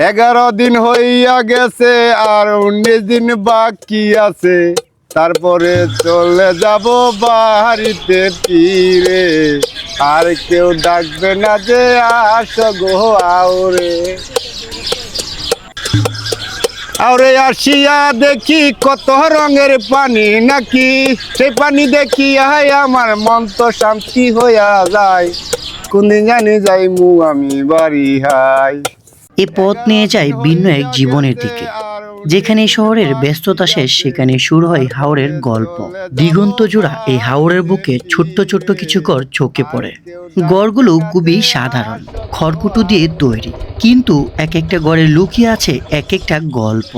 11 দিন হইয়া গেছে আর 19 দিন বাকি আছে, তারপরে চলে যাব বাড়িতে ফিরে। আর কেউ ডাকবে না যে আসো গো আওরে। আরে আসিয়া দেখি কত রঙের পানি নাকি, সেই পানি দেখি আমার মন তো শান্তি হইয়া যায়। কোনদিন জানি যাইমু আমি বাড়ি হাই। এ পথ নিয়ে যায় ভিন্ন এক জীবনের দিকে। যেখানে শহরের ব্যস্ততা শেষ, সেখানে শুরু হয় হাওরের গল্প। দিগন্ত জোড়া এই হাওরের বুকে ছোট্ট ছোট্ট কিছু ঘর চোখে পড়ে। ঘরগুলো খুবই সাধারণ, খড়কুটো দিয়ে তৈরি, কিন্তু এক একটা ঘরে লুকিয়ে আছে এক একটা গল্প।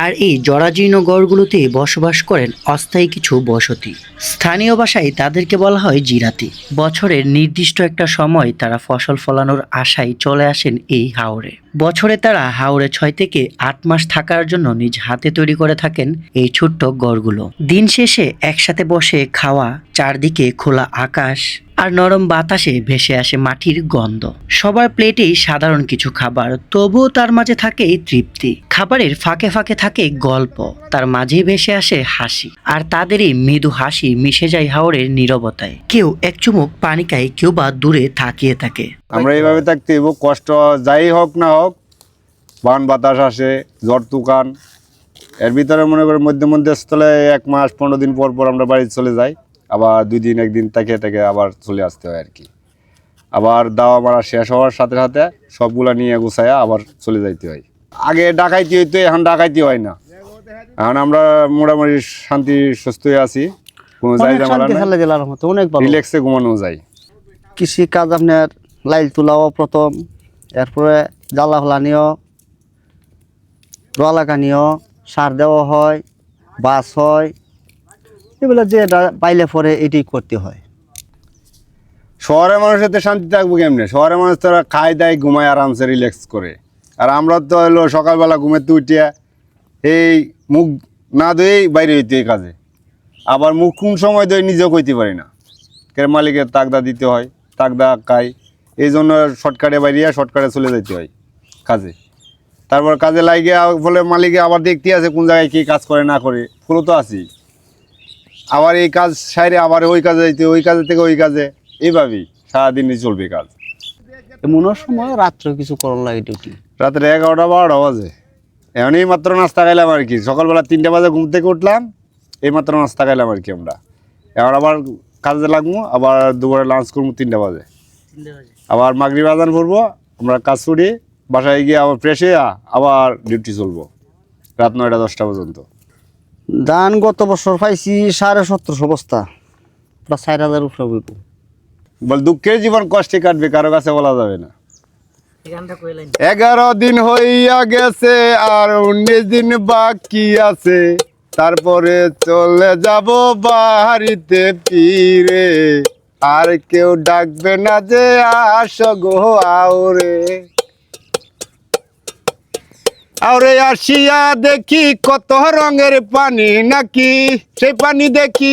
আর এই জরাজীর্ণ গড়গুলোতে বসবাস করেন অস্থায়ী কিছু বসতি। স্থানীয় ভাষায় তাদেরকে বলা হয় জিরাতি। বছরের নির্দিষ্ট একটা সময় তারা ফসল ফলানোর আশায় চলে আসেন এই হাওরে। বছরে তারা হাওরে 6 থেকে 8 মাস থাকার জন্য নিজ হাতে তৈরি করে থাকেন এই ছোট্ট গড়গুলো। দিন শেষে একসাথে বসে খাওয়া, চারদিকে খোলা আকাশ আর নরম বাতাসে ভেসে আসে মাটির গন্ধ। সবার প্লেটেই সাধারণ কিছু খাবার, তবুও তার মাঝে থাকে এই তৃপ্তি। খাবারের ফাঁকে ফাঁকে থাকে গল্প, তার মাঝে ভেসে আসে হাসি। আর তাদের এই মৃদু হাসি মিশে যায় হাওরের নীরবতায়। কেউ এক চুমুক পানি খায়, কেউ বা দূরে তাকিয়ে থাকে। আমরা এইভাবে থাকতে হইব, কষ্ট যাই হোক না হোক, বান বাতাস আসে, ঝড় তুফান, এর ভিতরে মনে করি মধ্যে মধ্যে স্থলে 1 মাস 15 দিন পর পর আমরা বাড়ি চলে যাই। আবার 2 দিন 1 দিন থেকে থেকে আবার চলে আসতে হয় আর কি। আবার দাওয়া মারা শেষ হওয়ার সাথে সাথে সবগুলা নিয়ে গুছায়া আবার চলে যাইতে হয়। আগে ডাকাইতি হইতো, এখন ডাকাইতি হয় না। এখন আমরা মোটামুটি শান্তি সুস্থ হয়ে আছি, কোনো যাই ঝামেলা নাই, রিল্যাক্সে ঘুমানো যায়। কৃষি কাজ আপনার লাইল তোলাও প্রথম, এরপরে জ্বালা হলানিও, রোয়ালাকানিও, সার দেওয়া হয়, বাস হয়, এগুলো যে পাইলে পরে এটি করতে হয়। শহরের মানুষের তো শান্তি থাকবো কেমনে? শহরের মানুষ তো খায় দায় ঘুমায় আরামসে রিল্যাক্স করে। আর আমরা তো হলো সকালবেলা ঘুমেতে উঠিয়া এই মুখ না ধুয়েই বাইরে হইতে এই কাজে। আবার মুখ কোন সময় ধরে নিজেও কইতে পারি না, কেন মালিকের তাগদা দিতে হয়, তাগদা খাই, এই জন্য শর্টকাটে বাইরিয়া শর্টকাটে চলে যেতে হয় কাজে। তারপর কাজে লাগিয়ে বলে মালিকে আবার দেখতে আছে কোন জায়গায় কী কাজ করে না করে, ফুলো তো আছি। আবার এই কাজ সাইরে আবার ওই কাজে যাইতে, ওই কাজে থেকে ওই কাজে, এইভাবেই সারাদিনই চলবে কাজ। এমনও সময় রাত্রে কিছু করার লাগে ডিউটি। রাত্রে 11টা 12টা বাজে। এমনই মাত্র নাস্তা খাইলাম আর কি, সকালবেলা 3টা বাজে ঘুম থেকে উঠলাম, এই মাত্র নাস্তা খাইলাম আর কি আমরা। এখন আবার কাজে লাগবো, আবার দুপুরে লাঞ্চ করবো 3টা বাজে, আবার মাগরিব আজান করবো, আমরা কাজ করি, বাসায় গিয়ে আবার ফ্রেশ হয়ে আবার ডিউটি চলবো রাত 9টা 10টা পর্যন্ত। ধান গত বছর পাইছি 1750 বস্তা, প্রায় 4000 উপরে হইব। বল দুঃখের জীবন কষ্টে কাটবে, কারো কাছে বলা যাবে না। 11 দিন হইয়া গেছে আর 19 দিন বাকি আছে, তারপরে চলে যাব বাড়িতে ফিরে। আর কেউ ডাকবে না যে আসো গো আওরে। আরে আসিয়া দেখি কত রঙের পানি নাকি, সেই পানি দেখি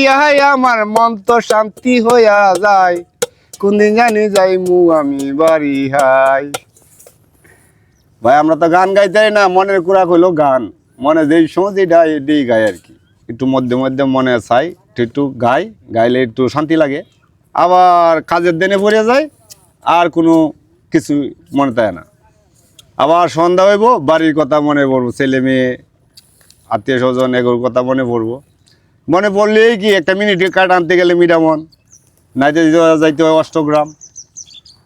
আমার মন তো শান্তি হইয়া যায়। কোনদিন জানি যাইমু আমি বাড়ি হাই। ভাই আমরা তো গান গাইতে না, মনের কুড়া হইলো গান, মনে যেই সময় যেটা এটাই গাই আর কি। একটু মধ্যে মধ্যে মনে চাই একটু গাই, গাইলে একটু শান্তি লাগে। আবার কাজের দিনে পড়ে যায়, আর কোনো কিছু মনে থাকে না। আবার সন্ধ্যা হইব, বাড়ির কথা মনে পড়বো, ছেলে মেয়ে আত্মীয় স্বজন এগুলোর কথা মনে পড়বো। মনে পড়লেই কি একটা মিনিটের কাঠ আনতে গেলে মিডামন, নাইতে যাইতে হয় অষ্টগ্রাম।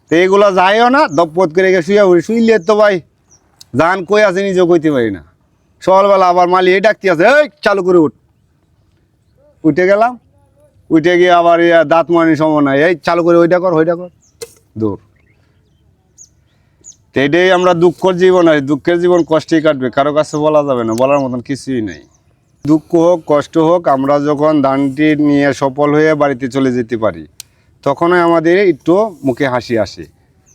তো এইগুলো যাইও না, দপত করে শুয়ে শুইলে তো ভাই জান কই আছে নিজেও কইতে পারি না। সকালবেলা আবার মালি এই ডাকতে আছে, এই চালু করে উঠ। উঠে গেলাম, উঠে গিয়ে আবার দাঁত মানির সময় নাই, এই চালু করে ওইটা কর দৌড়। তো এটাই আমরা দুঃখের জীবন, আর দুঃখের জীবন কষ্টেই কাটবে, কারো কাছে বলা যাবে না, বলার মতন কিছুই নেই। দুঃখ হোক কষ্ট হোক, আমরা যখন ধানটি নিয়ে সফল হয়ে বাড়িতে চলে যেতে পারি, তখনই আমাদের একটু মুখে হাসি আসে।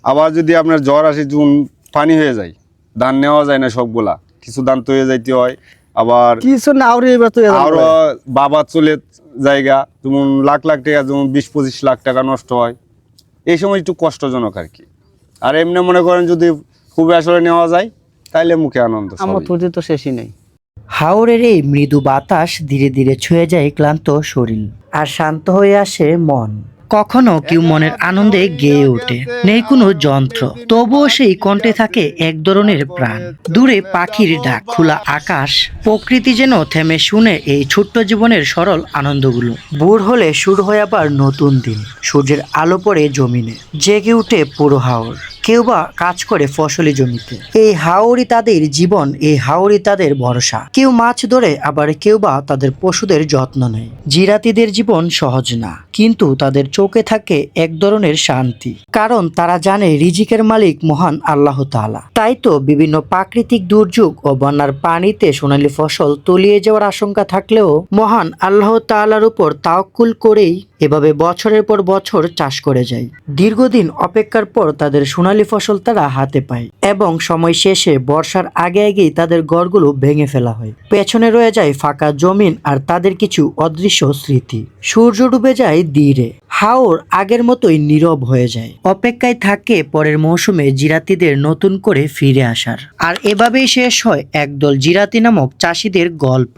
আবার যদি আপনার জ্বর আসে, জুন পানি হয়ে যায়, ধান নেওয়া যায় না সবগুলা, কিছু ধান তো হয়ে যাইতে হয়। আবার কিছু না আরো বাবা চলে জায়গা, যেমন লাখ লাখ টাকা, যেমন 20-25 লাখ টাকা নষ্ট হয়, এই সময় একটু কষ্টজনক আর কি। আর এমনি মনে করেন যদি খুব আসলে নেওয়া যায়, তাইলে মুখে আনন্দ আমার সবই। ফুর্তি তো শেষই নেই। হাওরের এই মৃদু বাতাস ধীরে ধীরে ছুঁয়ে যায় ক্লান্ত শরীর, আর শান্ত হয়ে আসে মন। কখনো কেউ মনের আনন্দে গেয়ে ওঠে, নেই কোনো যন্ত্র, তবুও সেই কণ্ঠে থাকে এক ধরনের প্রাণ। দূরে পাখির ডাক, খোলা আকাশ, প্রকৃতি যেন থেমে শুনে এই ছোট্ট জীবনের সরল আনন্দগুলো। ভোর হলে শুরু হয় আবার নতুন দিন। সূর্যের আলো পড়ে জমিনে, জেগে উঠে পুরো হাওর। কেউ বা কাজ করে ফসলি জমিতে। এই হাওরই তাদের জীবন, এই হাওরই তাদের ভরসা। কেউ মাছ ধরে, আবার কেউ বা তাদের পশুদের যত্ন নেয়। জিরাতিদের জীবন সহজ না, কিন্তু তাদের চোখে থাকে এক ধরনের শান্তি, কারণ তারা জানে রিজিকের মালিক মহান আল্লাহ তাআলা। তাই তো বিভিন্ন প্রাকৃতিক দুর্যোগ ও বন্যার পানিতে সোনালী ফসল তলিয়ে যাওয়ার আশঙ্কা থাকলেও মহান আল্লাহ তাআলার উপর তাওয়াক্কুল করেই এভাবে বছরের পর বছর চাষ করে যায়। দীর্ঘদিন অপেক্ষার পর তাদের সোনালী ফসল তারা হাতে পায়, এবং সময় শেষে বর্ষার আগে আগেই তাদের ঘরগুলো ভেঙে ফেলা হয়। পেছনে রয়ে যায় ফাঁকা জমিন আর তাদের কিছু অদৃশ্য স্মৃতি। সূর্য ডুবে যায় ধীরে, হাওর আগের মতোই নীরব হয়ে যায়, অপেক্ষায় থাকে পরের মৌসুমে জিরাতিদের নতুন করে ফিরে আসার। আর এভাবেই শেষ হয় একদল জিরাতি নামক চাষিদের গল্প।